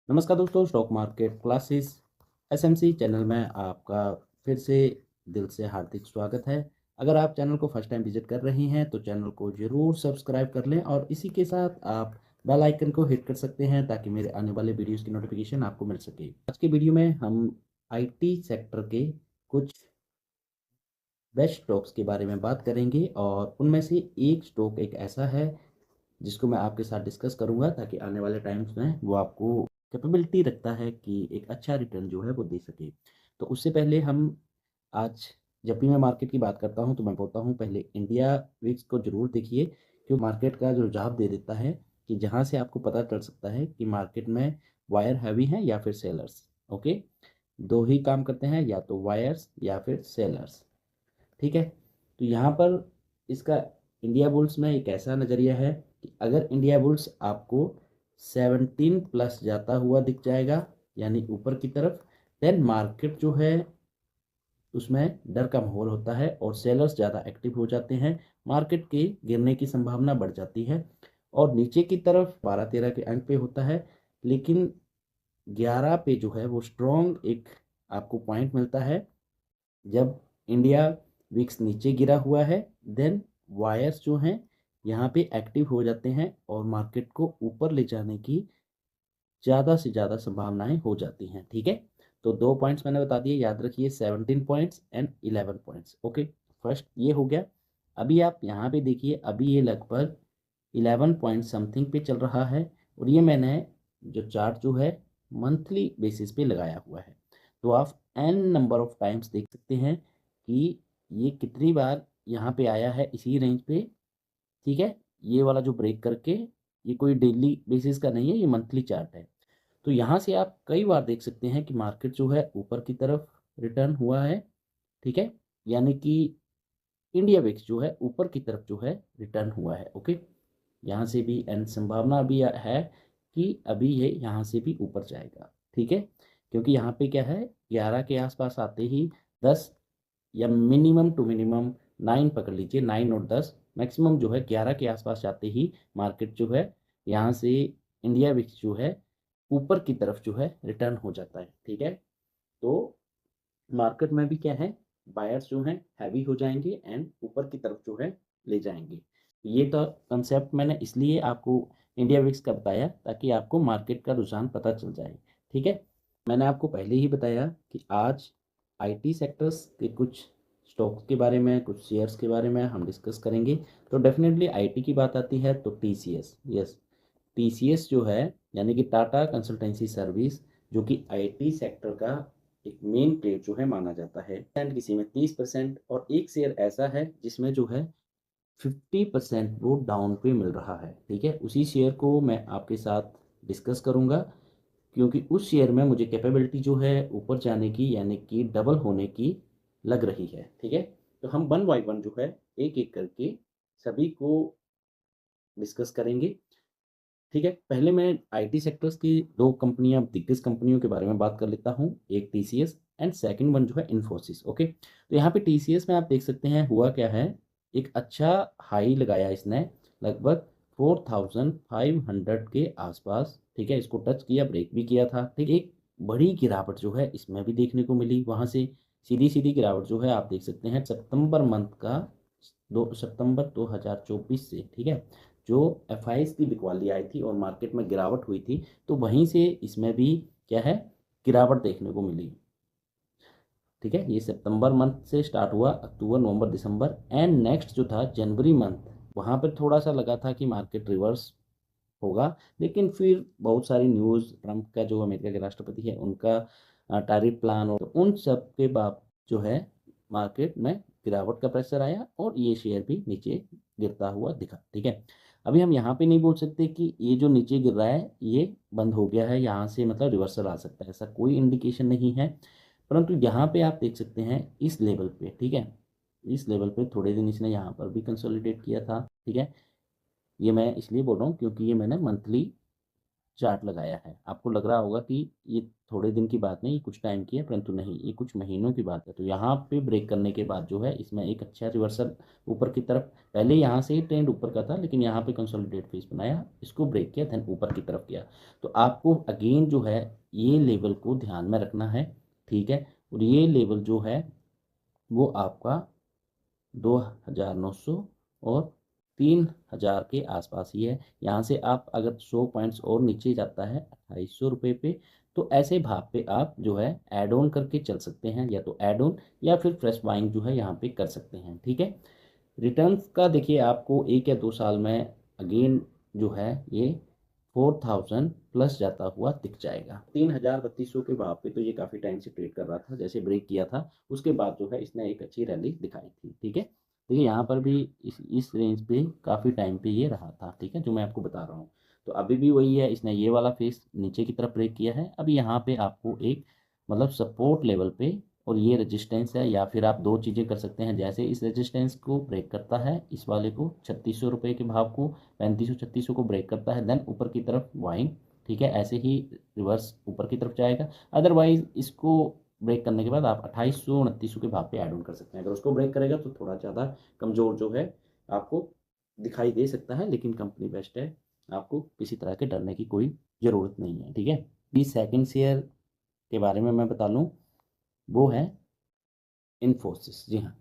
नमस्कार दोस्तों, stock market classes SMC channel में आपका फिर से दिल से हार्दिक स्वागत है। अगर आप चैनल को फर्स्ट टाइम विजिट कर रहे हैं तो चैनल को ज़रूर सब्सक्राइब कर लें और इसी के साथ आप बेल आइकन को हिट कर सकते हैं ताकि मेरे आने वाले वीडियोस की नोटिफिकेशन आपको मिल सके। आज के वीडियो में हम आईटी सेक्टर के कुछ बेस्ट स्टॉक्स के बारे में बात करेंगे और उनमें से एक स्टॉक एक ऐसा है जिसको मैं आपके साथ डिस्कस करूंगा ताकि आने वाले टाइम्स में वो आपको कैपेबिलिटी रखता है कि एक अच्छा रिटर्न जो है वो दे सके। तो उससे पहले हम आज जब भी मैं मार्केट की बात करता हूं तो मैं बोलता हूं पहले इंडिया विक्स को जरूर देखिए, क्योंकि मार्केट का जो जवाब दे देता है कि जहां से आपको पता चल सकता है कि मार्केट में वायर हैवी है या फिर सेलर्स। ओके, दो ही काम करते हैं, या तो वायर्स या फिर सेलर्स। ठीक है, तो यहाँ पर इसका इंडिया बुल्स में एक ऐसा नज़रिया है कि अगर इंडिया बुल्स आपको 17 प्लस जाता हुआ दिख जाएगा यानी ऊपर की तरफ, देन मार्केट जो है उसमें डर का माहौल होता है और सेलर्स ज़्यादा एक्टिव हो जाते हैं, मार्केट के गिरने की संभावना बढ़ जाती है। और नीचे की तरफ 12-13 के अंक पे होता है, लेकिन 11 पे जो है वो स्ट्रॉन्ग एक आपको पॉइंट मिलता है। जब इंडिया विक्स नीचे गिरा हुआ है, देन वायर्स जो हैं यहाँ पे एक्टिव हो जाते हैं और मार्केट को ऊपर ले जाने की ज़्यादा से ज़्यादा संभावनाएं हो जाती हैं। ठीक है, तो दो पॉइंट्स मैंने बता दिए, याद रखिए 17 points and 11 points. Okay, first ये हो गया। अभी आप यहाँ पे देखिए, अभी ये लगभग 11 पॉइंट समथिंग पे चल रहा है और ये मैंने जो चार्ट जो है मंथली बेसिस पे लगाया हुआ है। तो आप एन नंबर ऑफ टाइम्स देख सकते हैं कि ये कितनी बार यहाँ पे आया है इसी रेंज पे। ठीक है, ये वाला जो ब्रेक करके, ये कोई डेली बेसिस का नहीं है, ये मंथली चार्ट है। तो यहाँ से आप कई बार देख सकते हैं कि मार्केट जो है ऊपर की तरफ रिटर्न हुआ है। ठीक है, यानी कि इंडिया विक्स जो है ऊपर की तरफ जो है रिटर्न हुआ है। ओके, यहाँ से भी एंड संभावना भी है कि अभी ये यहाँ से भी ऊपर जाएगा। ठीक है, क्योंकि यहाँ पे क्या है, 11 के आसपास आते ही 10 या मिनिमम टू मिनिमम 9 पकड़ लीजिए, 9 और 10, मैक्सिमम जो है 11 के आसपास जाते ही मार्केट जो है यहाँ से इंडिया विक्स जो है ऊपर की तरफ जो है रिटर्न हो जाता है। ठीक है, तो मार्केट में भी क्या है, बायर्स जो हैं हैवी हो जाएंगे एंड ऊपर की तरफ जो है ले जाएंगे। ये तो कंसेप्ट मैंने इसलिए आपको इंडिया विक्स का बताया ताकि आपको मार्केट का रुझान पता चल जाए। ठीक है, मैंने आपको पहले ही बताया कि आज आईटी सेक्टर्स के कुछ स्टॉक्स के बारे में, कुछ शेयर्स के बारे में हम डिस्कस करेंगे। तो डेफिनेटली आईटी की बात आती है तो टीसीएस, यस, टीसीएस जो है यानी कि टाटा कंसल्टेंसी सर्विस, जो कि आईटी सेक्टर का एक मेन प्लेयर जो है माना जाता है। एंड किसी में 30% और एक शेयर ऐसा है जिसमें जो है 50% वो डाउन पे मिल रहा है। ठीक है, उसी शेयर को मैं आपके साथ डिस्कस करूंगा, क्योंकि उस शेयर में मुझे कैपेबिलिटी जो है ऊपर जाने की यानी कि डबल होने की लग रही है। ठीक है, तो हम वन बाय वन जो है एक एक करके सभी को डिस्कस करेंगे। ठीक है, पहले मैं आईटी सेक्टर्स की दो कंपनियां, दिग्गज कंपनियों के बारे में बात कर लेता हूं, एक टीसीएस एंड सेकंड वन जो है इन्फोसिस। ओके, तो यहाँ पे टीसीएस में आप देख सकते हैं हुआ क्या है, एक अच्छा हाई लगाया इसने, लगभग 4500 के आसपास। ठीक है, इसको टच किया, ब्रेक भी किया था। ठीक, एक बड़ी गिरावट जो है इसमें भी देखने को मिली, वहां से सीधी सीधी गिरावट जो है आप देख सकते हैं सितंबर मंथ का, 2 सितंबर 2024 से। ठीक है, जो एफआईएस की बिकवाली आई थी और मार्केट में गिरावट हुई थी, तो वहीं से इसमें भी क्या है, गिरावट देखने को मिली। ठीक है, ये सितंबर मंथ से स्टार्ट हुआ, अक्टूबर नवंबर दिसंबर एंड नेक्स्ट जो था जनवरी मंथ, वहां पर थोड़ा सा लगा था कि मार्केट रिवर्स होगा, लेकिन फिर बहुत सारी न्यूज़, ट्रंप का जो अमेरिका के राष्ट्रपति है उनका टैरिफ प्लान और उन सब के बाद जो है मार्केट में गिरावट का प्रेशर आया और ये शेयर भी नीचे गिरता हुआ दिखा। ठीक है, अभी हम यहाँ पे नहीं बोल सकते कि ये जो नीचे गिर रहा है ये बंद हो गया है, यहाँ से मतलब रिवर्सल आ सकता है, ऐसा कोई इंडिकेशन नहीं है। परंतु यहाँ पे आप देख सकते हैं इस लेवल पे, ठीक है, इस लेवल पे थोड़े दिन इसने यहाँ पर भी कंसोलिडेट किया था। ठीक है, ये मैं इसलिए बोल रहा हूँ क्योंकि ये मैंने मंथली चार्ट लगाया है। आपको लग रहा होगा कि ये थोड़े दिन की बात नहीं, ये कुछ टाइम की है, परंतु नहीं, ये कुछ महीनों की बात है। तो यहाँ पे ब्रेक करने के बाद जो है इसमें एक अच्छा रिवर्सल ऊपर की तरफ, पहले यहाँ से ही ट्रेंड ऊपर का था, लेकिन यहाँ पे कंसोलिडेट फेस बनाया, इसको ब्रेक किया, देन ऊपर की तरफ गया। तो आपको अगेन जो है ये लेवल को ध्यान में रखना है, ठीक है। और ये लेवल जो है वो आपका 2,900 और 3,000 के आसपास ही है। यहाँ से आप अगर 100 पॉइंट्स और नीचे जाता है 2,800 रुपये पे, तो ऐसे भाव पे आप जो है ऐड ऑन करके चल सकते हैं, या तो ऐड ऑन या फिर फ्रेश बाइंग जो है यहाँ पे कर सकते हैं, ठीक है। रिटर्न्स का देखिए आपको 1 या 2 साल में अगेन जो है ये 4,000 प्लस जाता हुआ दिख जाएगा। 3,3200 के भाव पे तो ये काफ़ी टाइम से ट्रेड कर रहा था, जैसे ब्रेक किया था उसके बाद जो है इसने एक अच्छी रैली दिखाई थी, ठीक है। देखिए यहाँ पर भी इस रेंज पे काफ़ी टाइम पे ये रहा था, ठीक है, जो मैं आपको बता रहा हूँ। तो अभी भी वही है, इसने ये वाला फेस नीचे की तरफ ब्रेक किया है। अभी यहाँ पे आपको एक मतलब सपोर्ट लेवल पे और ये रेजिस्टेंस है, या फिर आप दो चीज़ें कर सकते हैं। जैसे इस रेजिस्टेंस को ब्रेक करता है, इस वाले को 3,600 रुपये के भाव को, 3,500 3600 को ब्रेक करता है, देन ऊपर की तरफ वाइंग, ठीक है, ऐसे ही रिवर्स ऊपर की तरफ जाएगा। अदरवाइज इसको ब्रेक करने के बाद आप 2,800 2900 के भाव पे ऐड ऑन कर सकते हैं। अगर उसको ब्रेक करेगा तो थोड़ा ज़्यादा कमज़ोर जो है आपको दिखाई दे सकता है, लेकिन कंपनी बेस्ट है, आपको किसी तरह के डरने की कोई ज़रूरत नहीं है, ठीक है। बी सेकंड शेयर के बारे में मैं बता लूँ, वो है इन्फोसिस। जी हाँ,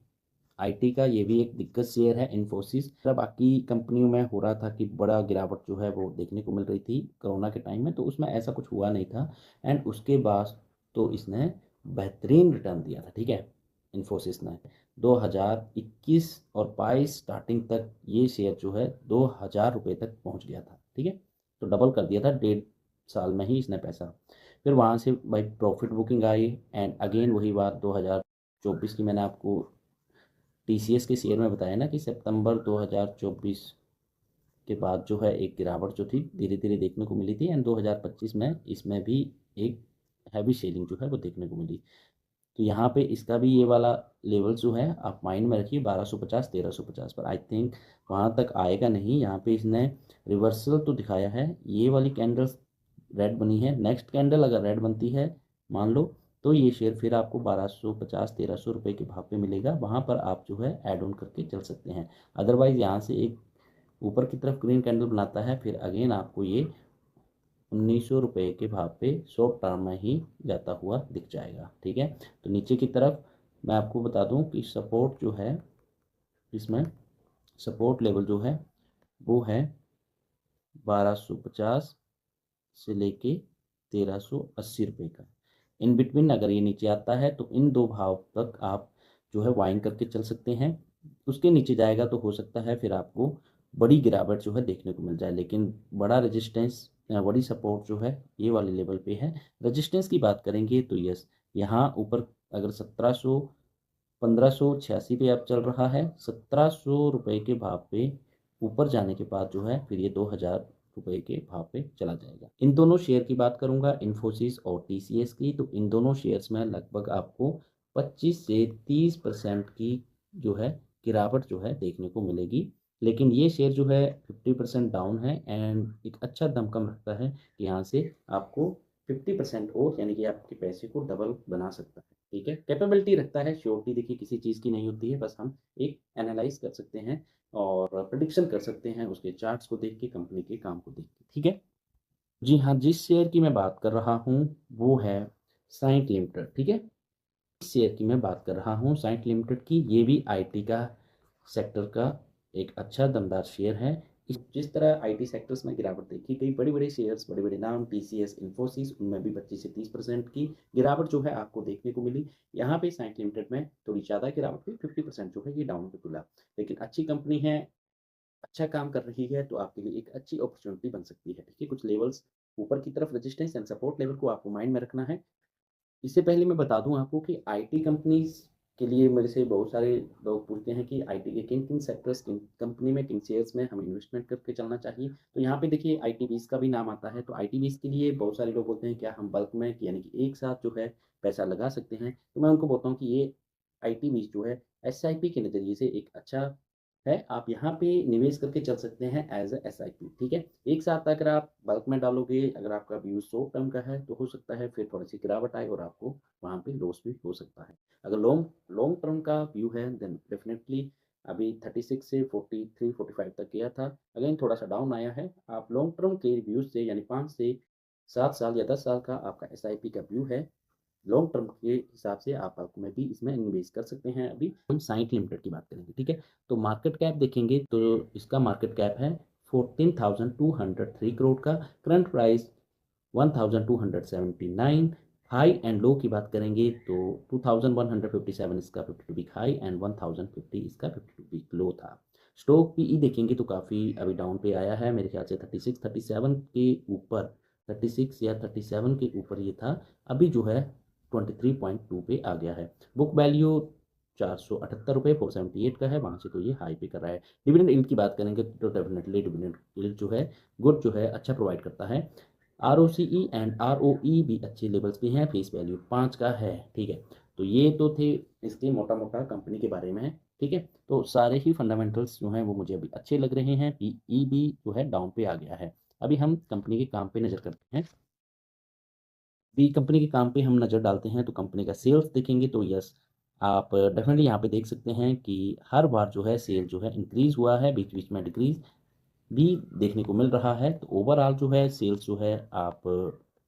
आईटी का ये भी एक दिग्गज शेयर है इन्फोसिस। बाकी कंपनियों में हो रहा था कि बड़ा गिरावट जो है वो देखने को मिल रही थी कोरोना के टाइम में, तो उसमें ऐसा कुछ हुआ नहीं था। एंड उसके बाद तो इसने बेहतरीन रिटर्न दिया था, ठीक है। इन्फोसिस ने 2021 और 22 स्टार्टिंग तक ये शेयर जो है 2,000 रुपये तक पहुंच गया था, ठीक है। तो डबल कर दिया था 1.5 साल में ही इसने पैसा। फिर वहाँ से भाई profit booking I, and again वही बात 2024 की मैंने आपको टीसीएस के शेयर में बताया ना कि सितंबर 2024 के बाद जो है एक गिरावट जो थी धीरे धीरे देखने को मिली थी, एंड 2025 में इसमें भी एक हैवी सेलिंग जो है वो देखने को मिली। तो यहाँ पे इसका भी ये वाला लेवल जो है आप माइंड में रखिए, 1250 1350 पर। आई थिंक वहाँ तक आएगा नहीं। यहाँ पे इसने रिवर्सल तो दिखाया है, ये वाली कैंडल रेड बनी है, नेक्स्ट कैंडल अगर रेड बनती है मान लो, तो ये शेयर फिर आपको 1250 1300 रुपये के भाव पे मिलेगा। वहाँ पर आप जो है ऐड ऑन करके चल सकते हैं। अदरवाइज यहाँ से एक ऊपर की तरफ ग्रीन कैंडल बनाता है, फिर अगेन आपको ये 1,900 रुपये के भाव पे शॉर्ट टर्म में ही जाता हुआ दिख जाएगा, ठीक है। तो नीचे की तरफ मैं आपको बता दूं कि सपोर्ट जो है इसमें, सपोर्ट लेवल जो है वो है 1250 से लेके 1,380 रुपये का। इन बिटवीन अगर ये नीचे आता है तो इन दो भाव तक आप जो है वाइन करके चल सकते हैं। उसके नीचे जाएगा तो हो सकता है फिर आपको बड़ी गिरावट जो है देखने को मिल जाए, लेकिन बड़ा रेजिस्टेंस बड़ी सपोर्ट जो है ये वाले लेवल पे है। रेजिस्टेंस की बात करेंगे तो यस, यहाँ ऊपर अगर 1586 पे अब चल रहा है, 1,700 रुपये के भाव पे ऊपर जाने के बाद जो है फिर ये 2,000 रुपये के भाव पे चला जाएगा। इन दोनों शेयर की बात करूंगा, इन्फोसिस और टीसीएस की, तो इन दोनों शेयर्स में लगभग आपको 25 से 30% की जो है गिरावट जो है देखने को मिलेगी। लेकिन ये शेयर जो है 50% डाउन है, एंड एक अच्छा दमकम रखता है कि यहाँ से आपको 50% और यानी कि आपके पैसे को डबल बना सकता है, ठीक है। कैपेबिलिटी रखता है, श्योरिटी देखिए किसी चीज़ की नहीं होती है, बस हम एक एनालाइज कर सकते हैं और प्रिडिक्शन कर सकते हैं उसके चार्ट्स को देख के, कंपनी के काम को देख के, ठीक है। जी हाँ, जिस शेयर की मैं बात कर रहा हूँ वो है साइंट लिमिटेड, ठीक है। इस शेयर की मैं बात कर रहा हूँ साइंट लिमिटेड की। ये भी आईटी का सेक्टर का एक अच्छा दमदार शेयर है। जिस तरह आईटी सेक्टर्स में गिरावट देखी गई, बड़े बड़े शेयर्स, बड़े बड़े नाम, टीसीएस, इन्फोसिस, उनमें भी 25 से 30% की गिरावट जो है आपको देखने को मिली। यहाँ पे साइंट लिमिटेड में थोड़ी ज़्यादा गिरावट हुई, 50% जो है ये डाउन पे खुला, लेकिन अच्छी कंपनी है, अच्छा काम कर रही है, तो आपके लिए एक अच्छी अपॉर्चुनिटी बन सकती है, ठीक है। कुछ लेवल्स ऊपर की तरफ रेजिस्टेंस एंड सपोर्ट लेवल को आपको माइंड में रखना है। इससे पहले मैं बता दूं आपको कि आईटी कंपनीज के लिए मेरे से बहुत सारे लोग पूछते हैं कि आईटी के किन किन सेक्टर्स, किन कंपनी में, किन शेयर्स में हमें इन्वेस्टमेंट करके चलना चाहिए। तो यहाँ पे देखिए आईटी बीस का भी नाम आता है। तो आईटी बीस के लिए बहुत सारे लोग बोलते हैं क्या हम बल्क में यानी कि एक साथ जो है पैसा लगा सकते हैं। तो मैं उनको बोलता हूँ कि ये आईटी बीस जो है एसआईपी के नज़रिए से एक अच्छा है, आप यहाँ पे निवेश करके चल सकते हैं एज एस आई पी। ठीक है, एक साथ अगर आप बल्क में डालोगे, अगर आपका व्यू शॉर्ट टर्म का है तो हो सकता है फिर थोड़ी सी गिरावट आए और आपको वहाँ पे लॉस भी हो सकता है। अगर लॉन्ग लॉन्ग टर्म का व्यू है देन डेफिनेटली अभी 36 से 43 45 तक गया था, अगेन थोड़ा सा डाउन आया है। आप लॉन्ग टर्म के व्यूज से यानी 5 से 7 साल या 10 साल का आपका एस आई पी का व्यू है, लॉन्ग टर्म के हिसाब से आप में भी इसमें इन्वेस्ट कर सकते हैं। अभी हम साइंट लिमिटेड की बात करेंगे। ठीक है, तो मार्केट कैप देखेंगे तो इसका मार्केट कैप है 14,203 करोड़ का, current price 1279। High and low की बात करेंगे तो 2157 इसका 52 वीक हाई एंड 1050 इसका 52 वीक लो था। स्टॉक पीई देखेंगे तो काफ़ी अभी डाउन पे आया है, मेरे ख्याल से 36 37 के ऊपर, 36 या 37 के ऊपर ये था, अभी जो है 23.2 पे आ गया है। बुक वैल्यू 478 रुपये 478 का है, वहाँ से तो ये हाई पे कर रहा है। डिविडेंड यील्ड की बात करेंगे तो डेफिनेटली डिविडेंड यील्ड जो है गुड जो है अच्छा प्रोवाइड करता है। R O C E and R O E भी अच्छे लेवल्स पे हैं, फेस वैल्यू 5 का है। ठीक है, तो ये तो थे इसके मोटा मोटा कंपनी के बारे में। ठीक है, तो सारे ही फंडामेंटल्स जो हैं वो मुझे अभी अच्छे लग रहे हैं। पीई भी जो है डाउन पे आ गया है। अभी हम कंपनी के काम पे नज़र करते हैं। भी कंपनी के काम पे हम नज़र डालते हैं तो कंपनी का सेल्स देखेंगे तो यस, आप डेफिनेटली यहाँ पे देख सकते हैं कि हर बार जो है सेल जो है इंक्रीज हुआ है, बीच बीच में डिक्रीज भी देखने को मिल रहा है। तो ओवरऑल जो है सेल्स जो है आप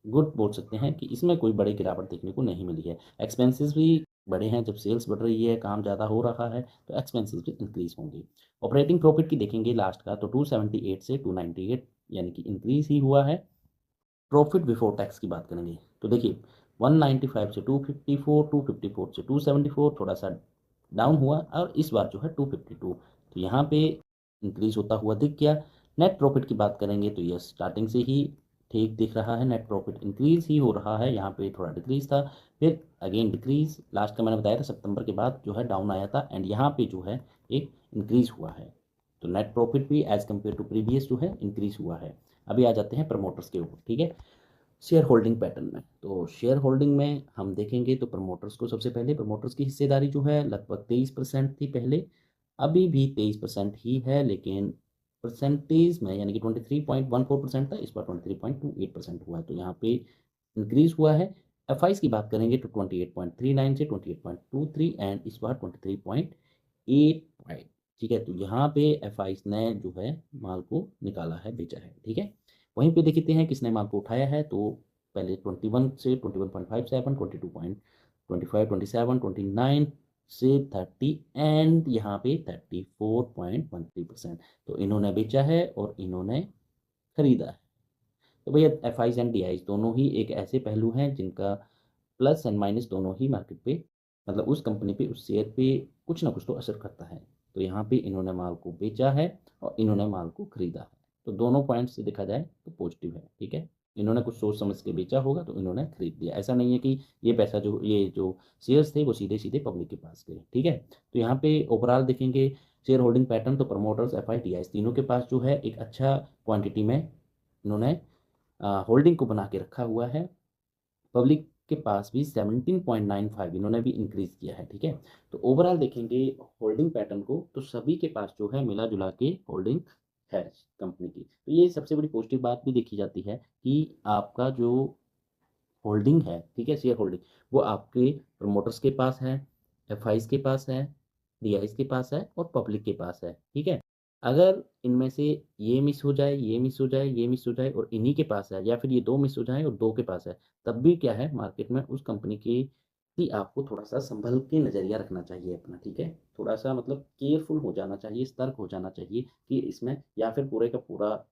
गुड बोल सकते हैं कि इसमें कोई बड़ी गिरावट देखने को नहीं मिली है। एक्सपेंसेस भी बड़े हैं, जब सेल्स बढ़ रही है, काम ज़्यादा हो रहा है तो एक्सपेंसेस भी इंक्रीज होंगे। ऑपरेटिंग प्रॉफिट की देखेंगे लास्ट का तो 278 से 298 यानी कि इंक्रीज ही हुआ है। प्रॉफिट बिफोर टैक्स की बात करेंगे तो देखिए 195 से 254, 254 से 274, थोड़ा सा डाउन हुआ और इस बार जो है 252, तो यहाँ पे इंक्रीज होता हुआ दिख गया। नेट प्रॉफिट की बात करेंगे तो यह स्टार्टिंग से ही ठीक दिख रहा है, नेट प्रॉफिट इंक्रीज ही हो रहा है, यहाँ पे थोड़ा डिक्रीज था, फिर अगेन डिक्रीज, लास्ट का मैंने बताया था सितंबर के बाद जो है डाउन आया था एंड यहाँ पे जो है एक इंक्रीज हुआ है। तो नेट प्रॉफिट भी एज कम्पेयर टू प्रीवियस जो है इंक्रीज हुआ है। अभी आ जाते हैं प्रमोटर्स के ऊपर। ठीक है, शेयर होल्डिंग पैटर्न में तो शेयर होल्डिंग में हम देखेंगे तो प्रमोटर्स को सबसे पहले, प्रमोटर्स की हिस्सेदारी जो है लगभग 23% थी पहले, अभी भी 23% ही है, लेकिन परसेंटेज में यानी कि 23.14% था, इस बार 23.28% हुआ है, तो यहाँ पे इंक्रीज हुआ है। एफ की बात करेंगे तो 28.39 से 28.23 एंड इस बार 23.85। ठीक है, तो यहाँ पे एफ ने जो है माल को निकाला है, बेचा है। ठीक है, वहीं पे देखते हैं किसने माल को उठाया है तो पहले 21 से 21.57, 22.25, 27, 29 से 30 एंड यहाँ पे 34.13%, तो इन्होंने बेचा है और इन्होंने खरीदा है। तो भैया F I and D I दोनों ही एक ऐसे पहलू हैं जिनका प्लस एंड माइनस दोनों ही मार्केट पे, मतलब उस कंपनी पे, उस शेयर पे कुछ ना कुछ तो असर करता है। तो यहाँ पे इन्होंने माल को बेचा है और इन्होंने माल को खरीदा है, तो दोनों पॉइंट से देखा जाए तो पॉजिटिव है। ठीक है, इन्होंने कुछ सोच समझ के बेचा होगा तो इन्होंने खरीद लिया, ऐसा नहीं है कि ये पैसा जो ये जो शेयर्स थे वो सीधे सीधे पब्लिक के पास गए। ठीक है, तो यहाँ पे ओवरऑल देखेंगे शेयर होल्डिंग पैटर्न तो promoters F I T I तीनों के पास जो है एक अच्छा क्वांटिटी में इन्होंने होल्डिंग को बना के रखा हुआ है। पब्लिक के पास भी 17.95 इन्होंने भी इंक्रीज किया है। ठीक है, तो ओवरऑल देखेंगे होल्डिंग पैटर्न को तो सभी के पास जो है मिला जुला के होल्डिंग है कंपनी की। तो ये सबसे बड़ी पॉजिटिव बात भी देखी जाती है कि आपका जो होल्डिंग है, ठीक है, शेयर होल्डिंग, वो आपके प्रमोटर्स के पास है, एफ के पास है, डी के पास है और पब्लिक के पास है। ठीक है, अगर इनमें से ये मिस हो जाए, ये मिस हो जाए, ये मिस हो जाए और इन्हीं के पास है, या फिर ये दो मिस हो जाए और दो के पास है, तब भी क्या है मार्केट में उस कंपनी की कि आपको थोड़ा सा संभल के नज़रिया रखना चाहिए अपना। ठीक है, थोड़ा सा मतलब केयरफुल हो जाना चाहिए, सतर्क हो जाना चाहिए कि इसमें, या फिर पूरे का पूरा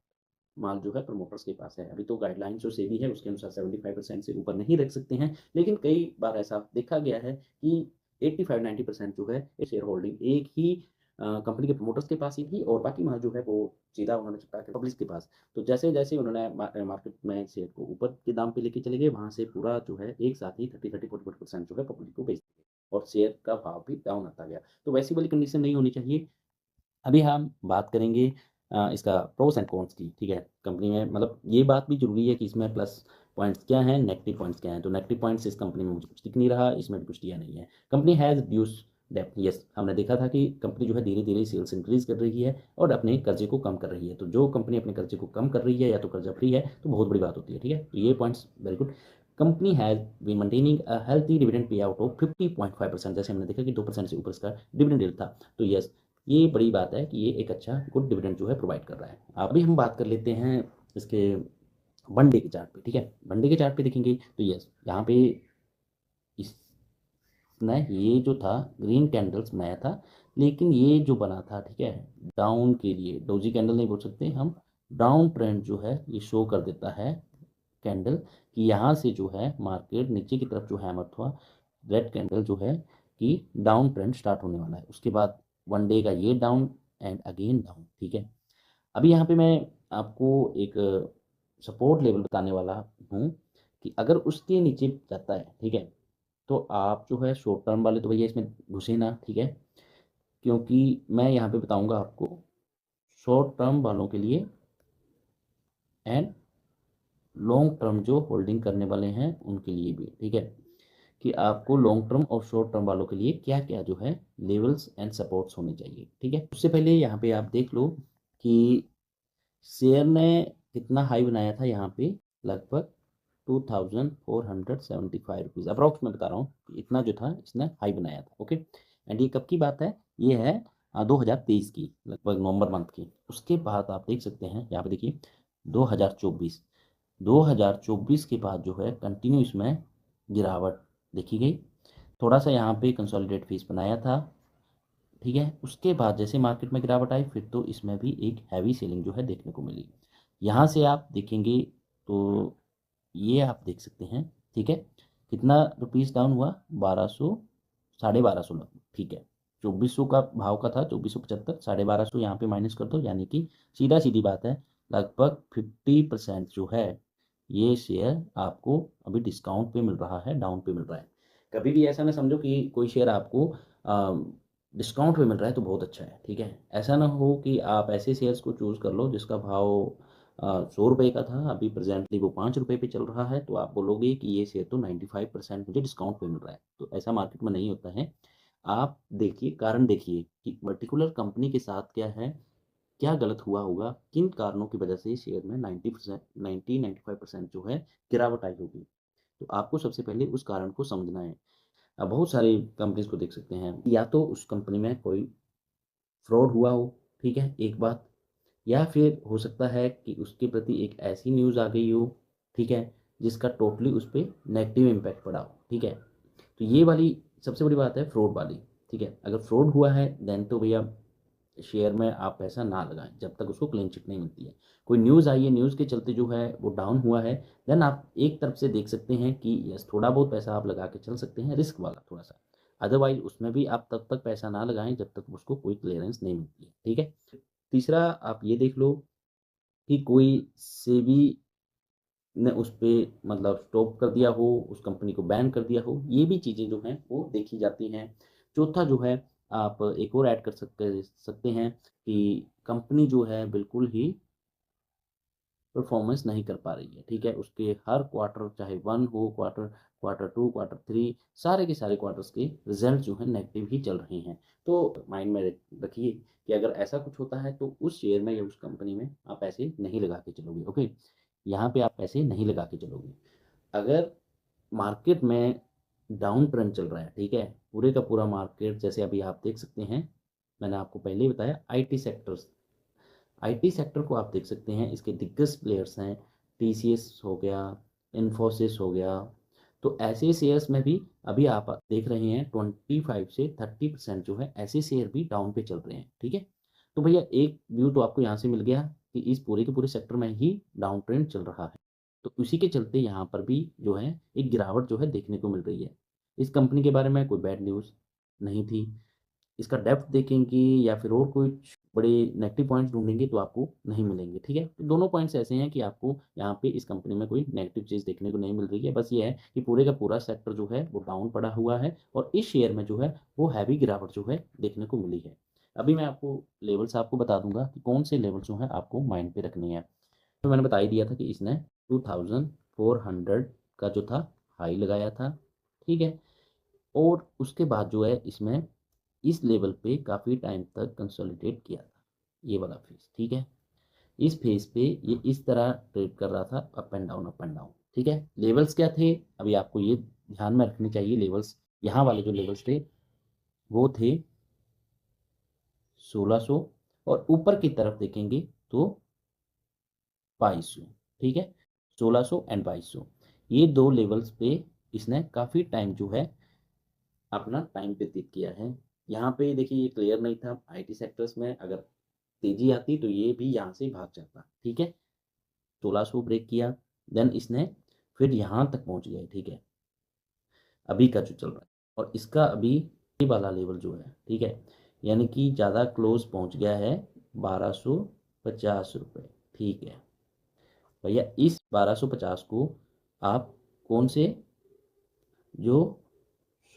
माल जो है प्रमोटर्स के पास है। अभी तो गाइडलाइंस जो सेबी है उसके अनुसार 75% से ऊपर नहीं रख सकते हैं, लेकिन कई बार ऐसा देखा गया है कि 85-90% जो है शेयर होल्डिंग एक ही कंपनी के प्रमोटर्स के पास ही थी और बाकी माल जो है वो सीधा उन्होंने चिपका के पब्लिक के पास। तो जैसे जैसे उन्होंने मार्केट में शेयर को ऊपर के दाम पे लेके चले गए, वहाँ से पूरा जो है एक साथ ही 30-40% जो है पब्लिक को बेच दिया और शेयर का भाव भी डाउन आता गया। तो वैसी वाली कंडीशन नहीं होनी चाहिए। अभी हम बात करेंगे इसका प्रोस एंड कॉन्स की। ठीक है, कंपनी में मतलब ये बात भी ज़रूरी है कि इसमें प्लस पॉइंट्स क्या हैं, नेगेटिव पॉइंट्स क्या हैं। तो नेगेटिव पॉइंट्स इस कंपनी में मुझे कुछ दिख नहीं रहा, इसमें भी कुछ दिया नहीं है। Company has depth. यस, हमने देखा था कि कंपनी जो है धीरे धीरे सेल्स इंक्रीज कर रही है और अपने कर्जे को कम कर रही है। तो जो कंपनी अपने कर्जे को कम कर रही है या तो कर्जा फ्री है तो बहुत बड़ी बात होती है। ठीक है, तो ये points very good. Company has been maintaining a healthy dividend pay out of 50.5%। जैसे हमने देखा कि 2% से ऊपर इसका डिविडेंड yield था। तो यस, ये बड़ी बात है कि ये एक अच्छा गुड डिविडेंड जो है प्रोवाइड कर रहा है। अभी हम बात कर लेते हैं इसके वन डे के चार्ट पे। ठीक है, वन डे के चार्ट पे देखेंगे तो यस, यहाँ पे इसने ये जो था ग्रीन कैंडल्स बनाया था, लेकिन ये जो बना था, ठीक है, डाउन के लिए डोजी कैंडल नहीं बोल सकते हम, डाउन ट्रेंड जो है ये शो कर देता है कैंडल कि यहाँ से जो है मार्केट नीचे की तरफ जो हैमर हुआ, रेड कैंडल जो है कि डाउन ट्रेंड स्टार्ट होने वाला है। उसके बाद वन डे का ये डाउन एंड अगेन डाउन। ठीक है, अभी यहाँ पे मैं आपको एक सपोर्ट लेवल बताने वाला हूँ कि अगर उसके नीचे जाता है, ठीक है, तो आप जो है शॉर्ट टर्म वाले तो भैया इसमें घुसे ना। ठीक है, क्योंकि मैं यहाँ पे बताऊंगा आपको शॉर्ट टर्म वालों के लिए एंड लॉन्ग टर्म जो होल्डिंग करने वाले हैं उनके लिए भी। ठीक है, कि आपको लॉन्ग टर्म और शॉर्ट टर्म वालों के लिए क्या क्या जो है लेवल्स एंड सपोर्ट्स होने चाहिए। ठीक है, उससे पहले यहाँ पे आप देख लो कि शेयर ने कितना हाई बनाया था यहाँ पे, लगभग 2475 रुपीज़ अप्रॉक्स में बता रहा हूँ, इतना जो था इसने हाई बनाया था। ओके, एंड ये कब की बात है, ये है 2023 की, लगभग नवंबर मंथ की। उसके बाद आप देख सकते हैं यहाँ पे देखिए 2024 2024 के बाद जो है कंटिन्यू इसमें गिरावट देखी गई। थोड़ा सा यहाँ पे कंसोलिडेट फेस बनाया था। ठीक है, उसके बाद जैसे मार्केट में गिरावट आई फिर तो इसमें भी एक हैवी सेलिंग जो है देखने को मिली। यहाँ से आप देखेंगे तो ये आप देख सकते हैं। ठीक है, कितना रुपीस डाउन हुआ, 1200, 1250 लगभग। ठीक है, 2400 का भाव का था, 2475, 1250 यहाँ पे माइनस कर दो, यानी कि सीधा सीधी बात है लगभग 50% जो है ये शेयर आपको अभी डिस्काउंट पे मिल रहा है, डाउन पे मिल रहा है। कभी भी ऐसा ना समझो कि कोई शेयर आपको डिस्काउंट पे मिल रहा है तो बहुत अच्छा है। ठीक है, ऐसा ना हो कि आप ऐसे शेयर्स को चूज़ कर लो जिसका भाव 100 रुपये का था, अभी प्रेजेंटली वो 5 रुपये पे चल रहा है, तो आप बोलोगे कि ये शेयर तो 95% मुझे डिस्काउंट पे मिल रहा है। तो ऐसा मार्केट में नहीं होता है। आप देखिए, कारण देखिए कि पर्टिकुलर कंपनी के साथ क्या है, क्या गलत हुआ होगा, किन कारणों की वजह से शेयर में 90%, 95% जो है गिरावट आई होगी। तो आपको सबसे पहले उस कारण को समझना है। अब बहुत सारी कंपनीज को देख सकते हैं, या तो उस कंपनी में कोई फ्रॉड हुआ हो, ठीक है, एक बात, या फिर हो सकता है कि उसके प्रति एक ऐसी न्यूज़ आ गई हो, ठीक है, जिसका टोटली उस पर नेगेटिव इम्पैक्ट पड़ा हो। ठीक है, तो ये वाली सबसे बड़ी बात है फ्रॉड वाली। ठीक है, अगर फ्रॉड हुआ है देन तो भैया शेयर में आप पैसा ना लगाएं जब तक उसको क्लीन चिट नहीं मिलती है। कोई न्यूज़ आई है, न्यूज़ के चलते जो है वो डाउन हुआ है, देन आप एक तरफ से देख सकते हैं कि यस थोड़ा बहुत पैसा आप लगा के चल सकते हैं, रिस्क वाला थोड़ा सा। अदरवाइज उसमें भी आप तब तक पैसा ना लगाएं जब तक उसको कोई क्लियरेंस नहीं मिलती है। ठीक है, तीसरा आप ये देख लो कि कोई सेबी ने उस पर मतलब स्टॉप कर दिया हो, उस कंपनी को बैन कर दिया हो, ये भी चीज़ें जो हैं वो देखी जाती हैं। चौथा जो है, आप एक और ऐड कर सकते हैं कि कंपनी जो है बिल्कुल ही परफॉर्मेंस नहीं कर पा रही है। ठीक है, उसके हर क्वार्टर, चाहे वन हो quarter, quarter two, quarter three, सारे के सारे क्वार्टर्स के रिजल्ट जो है नेगेटिव ही चल रहे हैं। तो माइंड में रखिए कि अगर ऐसा कुछ होता है तो उस शेयर में या उस कंपनी में आप पैसे नहीं लगा के चलोगे। ओके, यहाँ पे आप पैसे नहीं लगा के चलोगे। अगर मार्केट में डाउन ट्रेंड चल रहा है, ठीक है, पूरे का पूरा मार्केट, जैसे अभी आप देख सकते हैं, मैंने आपको पहले ही बताया आईटी सेक्टर्स, आईटी सेक्टर को आप देख सकते हैं, इसके दिग्गज प्लेयर्स हैं, टीसीएस हो गया, इन्फोसिस हो गया। तो ऐसे शेयर्स में भी अभी आप देख रहे हैं 25 से 30% जो है ऐसे शेयर भी डाउन पे चल रहे हैं। ठीक है, तो भैया एक व्यू तो आपको यहाँ से मिल गया कि इस पूरे के पूरे सेक्टर में ही डाउन ट्रेंड चल रहा है। तो उसी के चलते यहाँ पर भी जो है एक गिरावट जो है देखने को मिल रही है। इस कंपनी के बारे में कोई बैड न्यूज़ नहीं थी। इसका डेप्थ देखेंगे या फिर और कुछ बड़े नेगेटिव पॉइंट्स ढूंढेंगे तो आपको नहीं मिलेंगे। ठीक है, तो दोनों पॉइंट्स ऐसे हैं कि आपको यहाँ पे इस कंपनी में कोई नेगेटिव चीज़ देखने को नहीं मिल रही है। बस ये है कि पूरे का पूरा सेक्टर जो है वो डाउन पड़ा हुआ है और इस शेयर में जो है वो हैवी गिरावट जो है देखने को मिली है। अभी मैं आपको लेवल्स आपको बता दूंगा कि कौन से लेवल्स जो है आपको माइंड पे रखनी है। तो मैंने बता ही दिया था कि इसने 2400 का जो था हाई लगाया था। ठीक है, और उसके बाद जो है इसमें इस लेवल पे काफ़ी टाइम तक कंसोलिडेट किया था, ये वाला फेस, ठीक है। इस फेस पे ये इस तरह ट्रेड कर रहा था, up and down up and down, ठीक है। लेवल्स क्या थे, अभी आपको ये ध्यान में रखने चाहिए। लेवल्स, यहाँ वाले जो लेवल्स थे वो थे 1600, और ऊपर की तरफ देखेंगे तो 2200, ठीक है। 1600 एंड 2200, ये दो लेवल्स पे इसने काफ़ी टाइम जो है अपना टाइम व्यतीत किया है। यहाँ पे देखिए ये क्लियर नहीं था, आईटी सेक्टर्स में अगर तेजी आती तो ये भी यहाँ से भाग जाता, ठीक है। 1600 ब्रेक किया, देन इसने फिर यहाँ तक पहुँच गया, ठीक है, अभी का जो चल रहा है। और इसका अभी ये वाला लेवल जो है, ठीक है, यानी कि ज़्यादा क्लोज पहुँच गया है 1250 रुपये, ठीक है। भैया इस 1250 को आप कौन से जो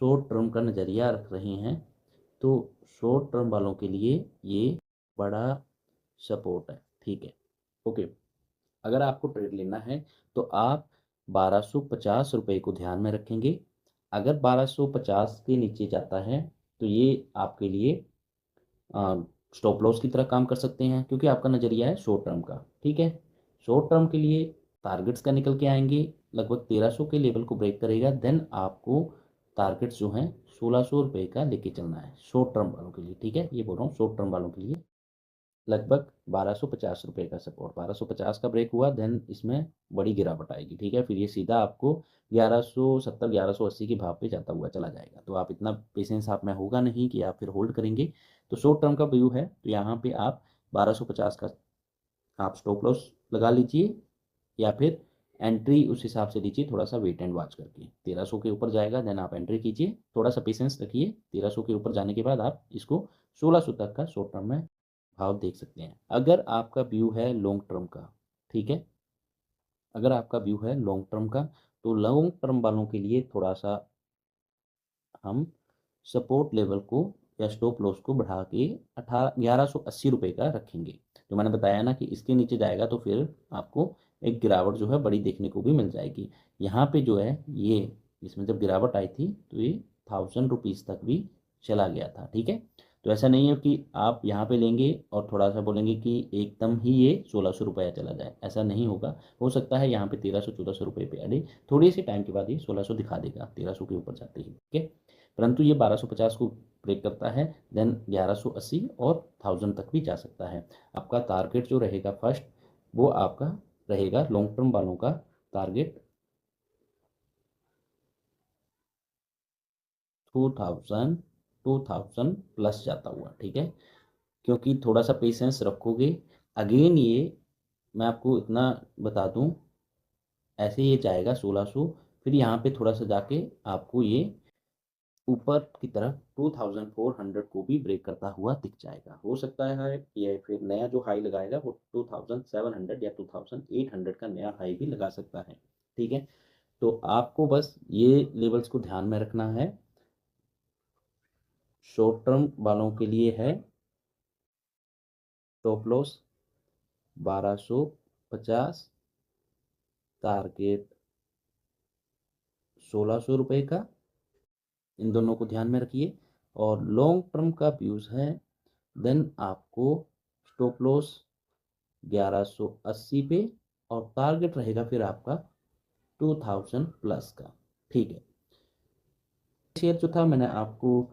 शॉर्ट टर्म का नज़रिया रख रहे हैं, तो शॉर्ट टर्म वालों के लिए ये बड़ा सपोर्ट है, ठीक है। ओके, अगर आपको ट्रेड लेना है तो आप 1250 रुपये को ध्यान में रखेंगे। अगर 1250 के नीचे जाता है तो ये आपके लिए स्टॉप लॉस की तरह काम कर सकते हैं, क्योंकि आपका नज़रिया है शॉर्ट टर्म का, ठीक है। शॉर्ट टर्म के लिए टारगेट्स का निकल के आएंगे, लगभग 1300 के लेवल को ब्रेक करेगा, देन आपको टारगेट्स जो हैं 1600 रुपये का लेके चलना है शॉर्ट टर्म वालों के लिए, ठीक है। ये बोल रहा हूँ शॉर्ट टर्म वालों के लिए लगभग 1250 रुपये का सपोर्ट, 1250 का ब्रेक हुआ, देन इसमें बड़ी गिरावट आएगी, ठीक है। फिर ये सीधा आपको 1170 1180 के भाव पे जाता हुआ चला जाएगा। तो आप इतना पेशेंस आप में होगा नहीं कि आप फिर होल्ड करेंगे। तो शॉर्ट टर्म का व्यू है, तो यहाँ पे आप 1250 का आप स्टॉप लॉस लगा लीजिए, या फिर एंट्री उस हिसाब से लीजिए, थोड़ा सा वेट एंड वॉच करके। 1300 के ऊपर जाएगा देन आप एंट्री कीजिए, थोड़ा सा पेशेंस रखिए। 1300 के ऊपर जाने के बाद आप इसको 1600 तक का शॉर्ट टर्म में भाव देख सकते हैं। अगर आपका व्यू है लॉन्ग टर्म का, ठीक है, अगर आपका व्यू है लॉन्ग टर्म का, तो लॉन्ग टर्म वालों के लिए थोड़ा सा हम सपोर्ट लेवल को या स्टॉप लॉस को बढ़ा के 1180 रुपये का रखेंगे। जो मैंने बताया ना कि इसके नीचे जाएगा तो फिर आपको एक गिरावट जो है बड़ी देखने को भी मिल जाएगी। यहाँ पे जो है ये, इसमें जब गिरावट आई थी तो ये 1000 रुपीज़ तक भी चला गया था, ठीक है। तो ऐसा नहीं है कि आप यहाँ पे लेंगे और थोड़ा सा बोलेंगे कि एकदम ही ये 1600 रुपया चला जाए, ऐसा नहीं होगा। हो सकता है यहाँ पे 1300 1400 रुपये पे अड़े, थोड़ी सी टाइम के बाद ये 1600 दिखा देगा 1300 के ऊपर जाते ही, ठीक है। परंतु ये 1250 को ब्रेक करता है, देन 1180 और 1000 तक भी जा सकता है। आपका टारगेट जो रहेगा फर्स्ट, वो आपका रहेगा लॉन्ग टर्म वालों का टारगेट 2000 प्लस जाता हुआ, ठीक है। क्योंकि थोड़ा सा पेशेंस रखोगे, अगेन ये मैं आपको इतना बता दूं, ऐसे ये जाएगा 1600, फिर यहाँ पे थोड़ा सा जाके आपको ये ऊपर की तरफ 2400 को भी ब्रेक करता हुआ दिख जाएगा। हो सकता है ये फिर नया जो हाई लगाएगा वो 2700 या 2800 का नया हाई भी लगा सकता है, ठीक है। तो आपको बस ये लेवल्स को ध्यान में रखना है। शॉर्ट टर्म वालों के लिए है स्टॉप लॉस 1250, टारगेट 1600 रुपये का, इन दोनों को ध्यान में रखिए। और लॉन्ग टर्म का व्यूज़ है, देन आपको स्टॉप लॉस 1180 पे, और टारगेट रहेगा फिर आपका 2000 प्लस का, ठीक है। शेयर जो था मैंने आपको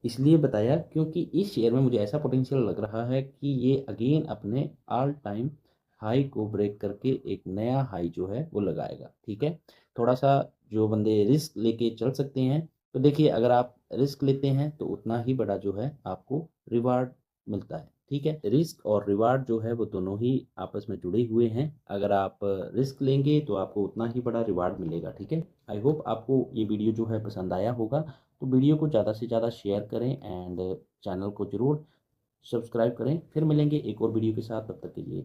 इसलिए बताया क्योंकि इस शेयर में मुझे ऐसा पोटेंशियल लग रहा है कि ये अगेन अपने ऑल टाइम हाई को ब्रेक करके एक नया हाई जो है वो लगाएगा, ठीक है। थोड़ा सा जो बंदे रिस्क लेके चल सकते हैं, तो देखिए अगर आप रिस्क लेते हैं तो उतना ही बड़ा जो है आपको रिवार्ड मिलता है, ठीक है। रिस्क और रिवार्ड जो है वो दोनों ही आपस में जुड़े हुए हैं। अगर आप रिस्क लेंगे तो आपको उतना ही बड़ा रिवार्ड मिलेगा, ठीक है। आई होप आपको ये वीडियो जो है पसंद आया होगा। तो वीडियो को ज़्यादा से ज़्यादा शेयर करें एंड चैनल को ज़रूर सब्सक्राइब करें। फिर मिलेंगे एक और वीडियो के साथ, तब तक के लिए।